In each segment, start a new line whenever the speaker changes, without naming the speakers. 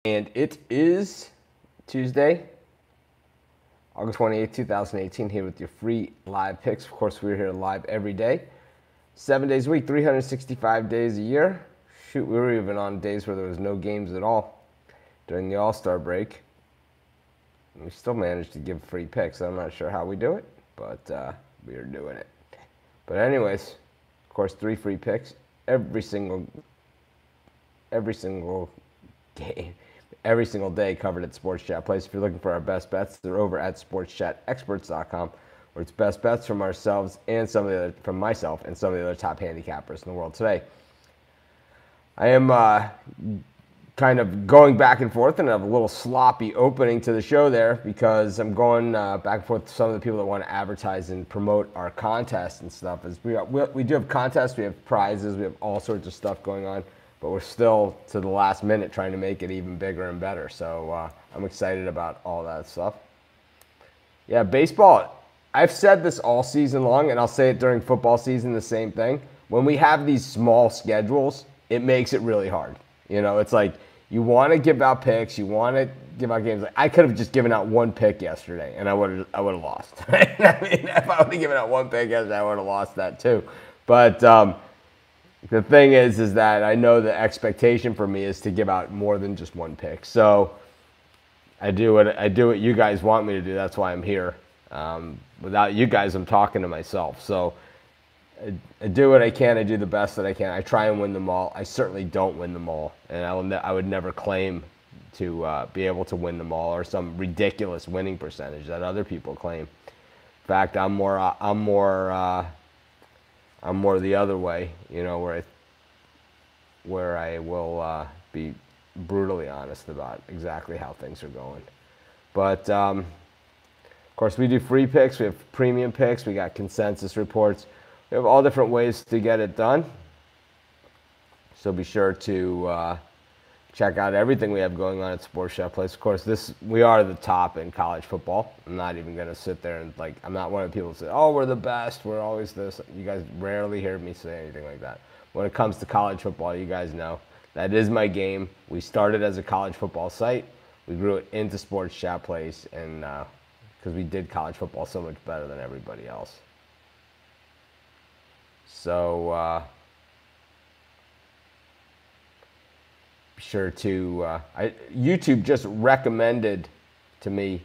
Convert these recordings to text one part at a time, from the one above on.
And it is Tuesday, August 28th, 2018, here with your free live picks. Of course, we're here live every day, 7 days a week, 365 days a year. Shoot, we were even on days where there was no games at all during the All-Star break. And we still managed to give free picks. I'm not sure how we do it, but we are doing it. But anyways, of course, 3 free picks every single game. Every single day covered at Sports Chat Place. If you're looking for our best bets, they're over at sportschatexperts.com, where it's best bets from ourselves and from myself and some of the other top handicappers in the world today. I am kind of going back and forth, and I have a little sloppy opening to the show there because I'm going back and forth with some of the people that want to advertise and promote our contests and stuff. As we do have contests, we have prizes, we have all sorts of stuff going on. But we're still to the last minute trying to make it even bigger and better. So I'm excited about all that stuff. Yeah, baseball, I've said this all season long, and I'll say it during football season, the same thing. When we have these small schedules, it makes it really hard. You know, it's like you want to give out picks, you want to give out games. Like, I could have just given out one pick yesterday, and I would have lost. I mean, if I would have given out one pick yesterday, I would have lost that too. But the thing is that I know the expectation for me is to give out more than just one pick. So I do what you guys want me to do. That's why I'm here. Without you guys, I'm talking to myself. So I do what I can. I do the best that I can. I try and win them all. I certainly don't win them all, and I would never claim to be able to win them all or some ridiculous winning percentage that other people claim. In fact, I'm more the other way, you know, where I will be brutally honest about exactly how things are going. But, of course, we do free picks. We have premium picks. We got consensus reports. We have all different ways to get it done. So be sure to check out everything we have going on at Sports Chat Place. Of course, we are the top in college football. I'm not even going to sit there and, like, I'm not one of the people who say, oh, we're the best, we're always this. You guys rarely hear me say anything like that. When it comes to college football, you guys know that is my game. We started as a college football site. We grew it into Sports Chat Place, and because we did college football so much better than everybody else. So be sure to YouTube just recommended to me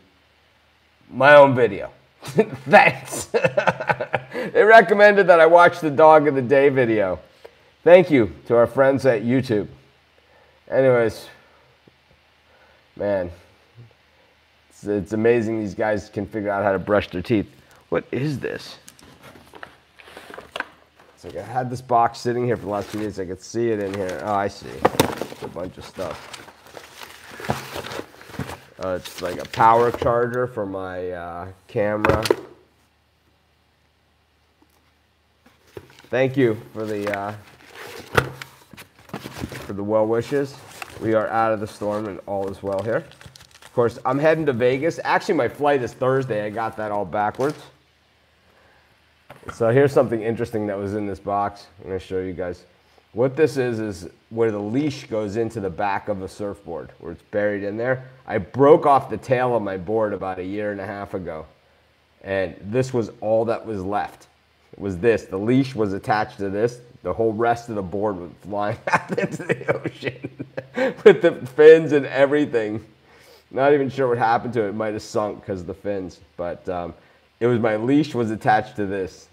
my own video. Thanks. They recommended that I watch the Dog of the Day video. Thank you to our friends at YouTube. Anyways, man, it's amazing these guys can figure out how to brush their teeth. What is this? It's like I had this box sitting here for the last few days. I could see it in here. Oh, I see. It's a bunch of stuff. It's like a power charger for my camera. Thank you for the well wishes. We are out of the storm and all is well here. Of course, I'm heading to Vegas. Actually, my flight is Thursday. I got that all backwards. So here's something interesting that was in this box. I'm going to show you guys. What this is where the leash goes into the back of the surfboard, where it's buried in there. I broke off the tail of my board about 1.5 years ago, and this was all that was left. It was this. The leash was attached to this. The whole rest of the board was flying out into the ocean with the fins and everything. Not even sure what happened to it. It might have sunk because of the fins, but it was my leash was attached to this.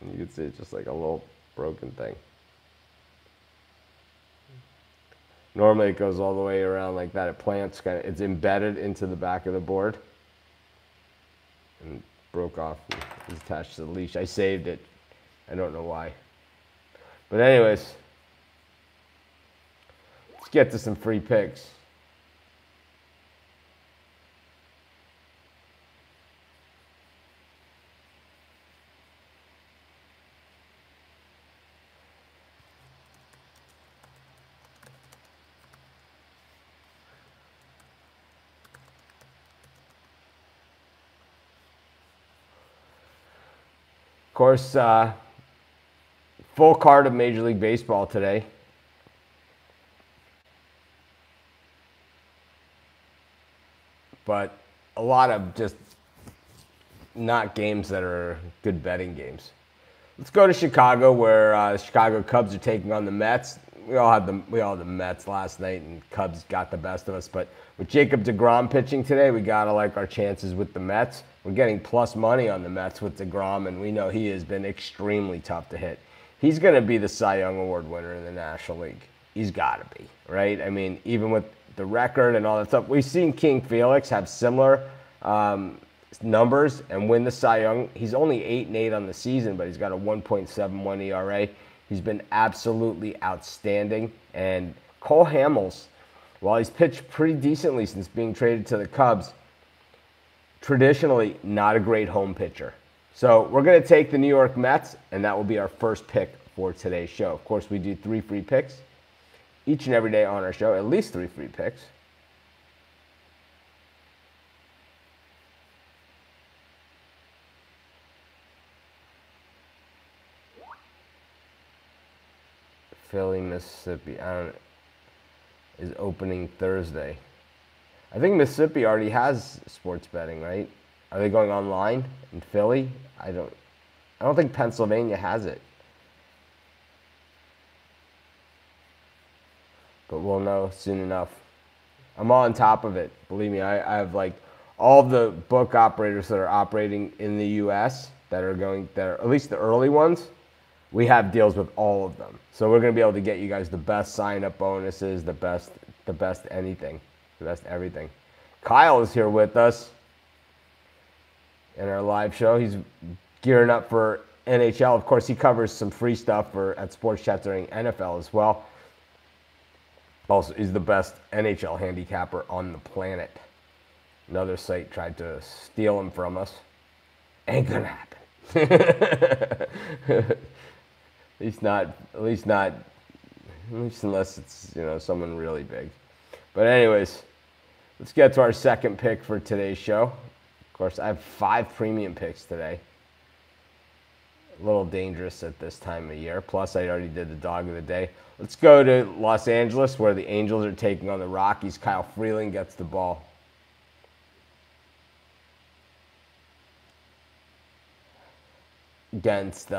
And you can see it's just like a little broken thing. Normally it goes all the way around like that. It plants it's embedded into the back of the board. And broke off and was attached to the leash. I saved it. I don't know why. But anyways, let's get to some free picks. Of course, full card of Major League Baseball today. but a lot of just not games that are good betting games. Let's go to Chicago, where the Chicago Cubs are taking on the Mets. We all had the Mets last night, and Cubs got the best of us. But with Jacob deGrom pitching today, we gotta like our chances with the Mets. We're getting plus money on the Mets with deGrom, and we know he has been extremely tough to hit. He's gonna be the Cy Young Award winner in the National League. He's gotta be, right? I mean, even with the record and all that stuff, we've seen King Felix have similar numbers and win the Cy Young. He's only 8-8 on the season, but he's got a 1.71 ERA. He's been absolutely outstanding. And Cole Hamels, while he's pitched pretty decently since being traded to the Cubs, traditionally not a great home pitcher. So we're going to take the New York Mets, and that will be our first pick for today's show. Of course, we do 3 free picks each and every day on our show, at least 3 free picks. Philly, Mississippi is opening Thursday. I think Mississippi already has sports betting, right? Are they going online in Philly? I don't think Pennsylvania has it. But we'll know soon enough. I'm on top of it. Believe me, I have like all the book operators that are operating in the U.S. that are at least the early ones. We have deals with all of them. So we're going to be able to get you guys the best sign-up bonuses, the best anything, the best everything. Kyle is here with us in our live show. He's gearing up for NHL. Of course, he covers some free stuff at Sports Chat during NFL as well. Also, he's the best NHL handicapper on the planet. Another site tried to steal him from us. Ain't gonna happen. At least unless it's, someone really big. But anyways, let's get to our second pick for today's show. Of course, I have 5 premium picks today. A little dangerous at this time of year. Plus, I already did the dog of the day. Let's go to Los Angeles, where the Angels are taking on the Rockies. Kyle Freeland gets the ball. Against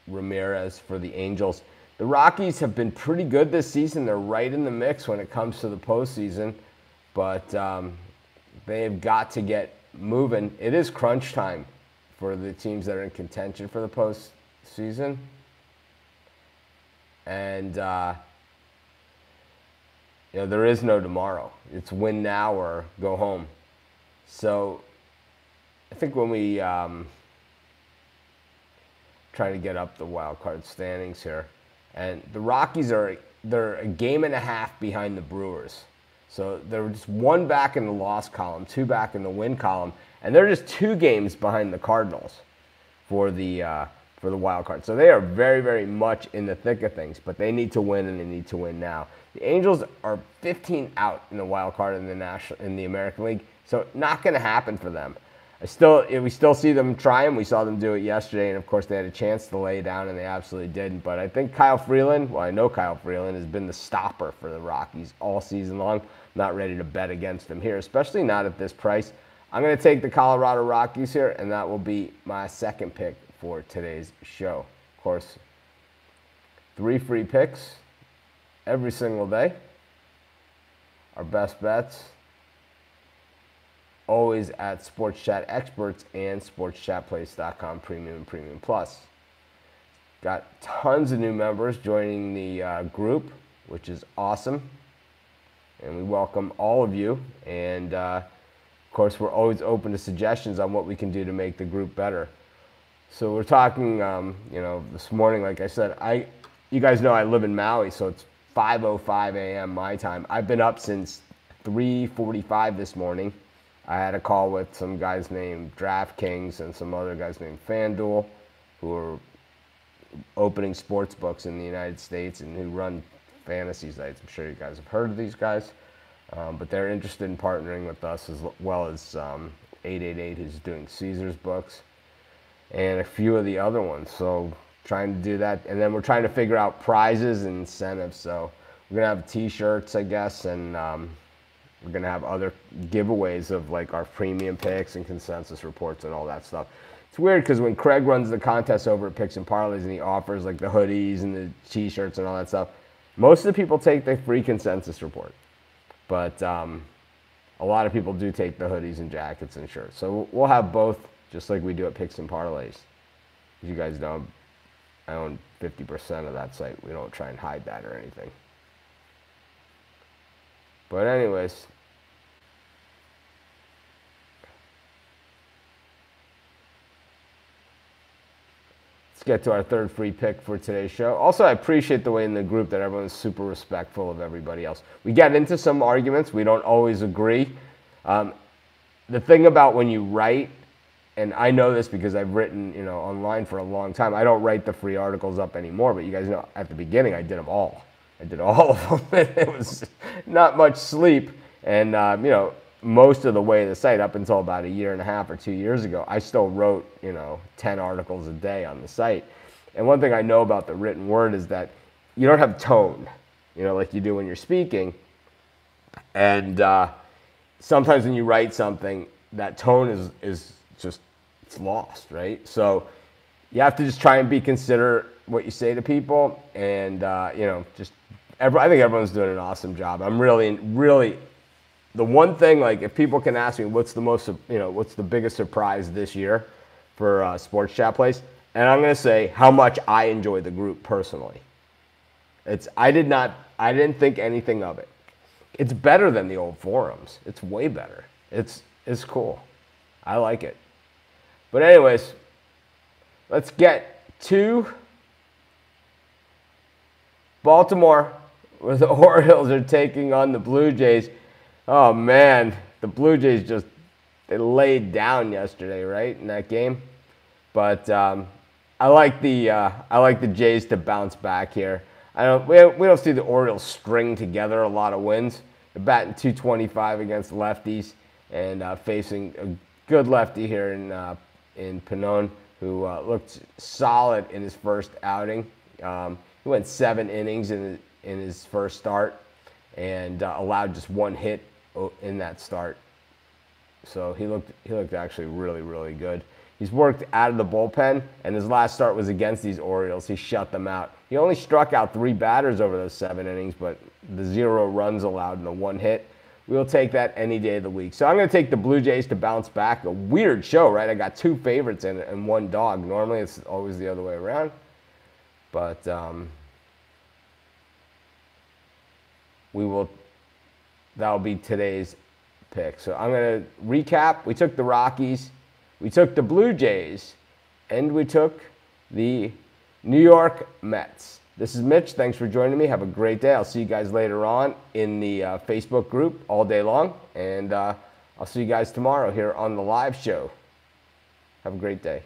Ramirez for the Angels. The Rockies have been pretty good this season. They're right in the mix when it comes to the postseason, but they have got to get moving. It is crunch time for the teams that are in contention for the postseason, and there is no tomorrow. It's win now or go home. So I think when we trying to get up the wild card standings here. And the Rockies they're a game and a half behind the Brewers. So they're just 1 back in the loss column, 2 back in the win column, and they're just 2 games behind the Cardinals for the wild card. So they are very, very much in the thick of things, but they need to win, and they need to win now. The Angels are 15 out in the wild card in the American League, so not going to happen for them. We still see them trying. We saw them do it yesterday, and of course they had a chance to lay down, and they absolutely didn't. But I think Kyle Freeland, I know Kyle Freeland has been the stopper for the Rockies all season long. I'm not ready to bet against them here, especially not at this price. I'm going to take the Colorado Rockies here, and that will be my second pick for today's show. Of course, 3 free picks every single day. Our best bets, always at Sports Chat Experts and SportsChatPlace.com Premium and Premium Plus. Got tons of new members joining the group, which is awesome. And we welcome all of you. And of course, we're always open to suggestions on what we can do to make the group better. So we're talking, this morning, like I said, you guys know I live in Maui, so it's 5:05 a.m. my time. I've been up since 3:45 this morning. I had a call with some guys named DraftKings and some other guys named FanDuel, who are opening sports books in the United States and who run fantasy sites. I'm sure you guys have heard of these guys, but they're interested in partnering with us, as well as 888, who's doing Caesars books, and a few of the other ones. So trying to do that, and then we're trying to figure out prizes and incentives. So we're gonna have T-shirts, I guess, and We're going to have other giveaways of like our premium picks and consensus reports and all that stuff. It's weird because when Craig runs the contest over at Picks and Parlays and he offers like the hoodies and the t-shirts and all that stuff, most of the people take the free consensus report. But a lot of people do take the hoodies and jackets and shirts. So we'll have both just like we do at Picks and Parlays. As you guys know, I own 50% of that site. We don't try and hide that or anything. But anyways, let's get to our third free pick for today's show. Also, I appreciate the way in the group that everyone's super respectful of everybody else. We get into some arguments. We don't always agree. The thing about when you write, and I know this because I've written, online for a long time. I don't write the free articles up anymore, but you guys know at the beginning I did them all. I did all of them. It was not much sleep. And, most of the way the site up until about a year and a half or 2 years ago, I still wrote, 10 articles a day on the site. And one thing I know about the written word is that you don't have tone, like you do when you're speaking. And sometimes when you write something, that tone is just, it's lost, right? So you have to just try and be considerate what you say to people. And, I think everyone's doing an awesome job. I'm really, the one thing, like, if people can ask me what's the biggest surprise this year for Sports Chat Place, and I'm going to say how much I enjoy the group personally. I didn't think anything of it. It's better than the old forums. It's way better. It's cool. I like it. But anyways, let's get to Baltimore, where the Orioles are taking on the Blue Jays. Oh man, the Blue Jays they laid down yesterday, right, in that game. But I like the Jays to bounce back here. We don't see the Orioles string together a lot of wins. They're batting .225 against lefties and facing a good lefty here in Pannone, who looked solid in his first outing. He went 7 innings in his first start and allowed just 1 hit in that start. So he looked actually really, really good. He's worked out of the bullpen, and his last start was against these Orioles. He shut them out. He only struck out 3 batters over those 7 innings, but the 0 runs allowed and the 1 hit. We'll take that any day of the week. So I'm going to take the Blue Jays to bounce back. A weird show, right? I got 2 favorites and 1 dog. Normally it's always the other way around. But that'll be today's pick. So I'm going to recap. We took the Rockies, we took the Blue Jays, and we took the New York Mets. This is Mitch. Thanks for joining me. Have a great day. I'll see you guys later on in the Facebook group all day long. And I'll see you guys tomorrow here on the live show. Have a great day.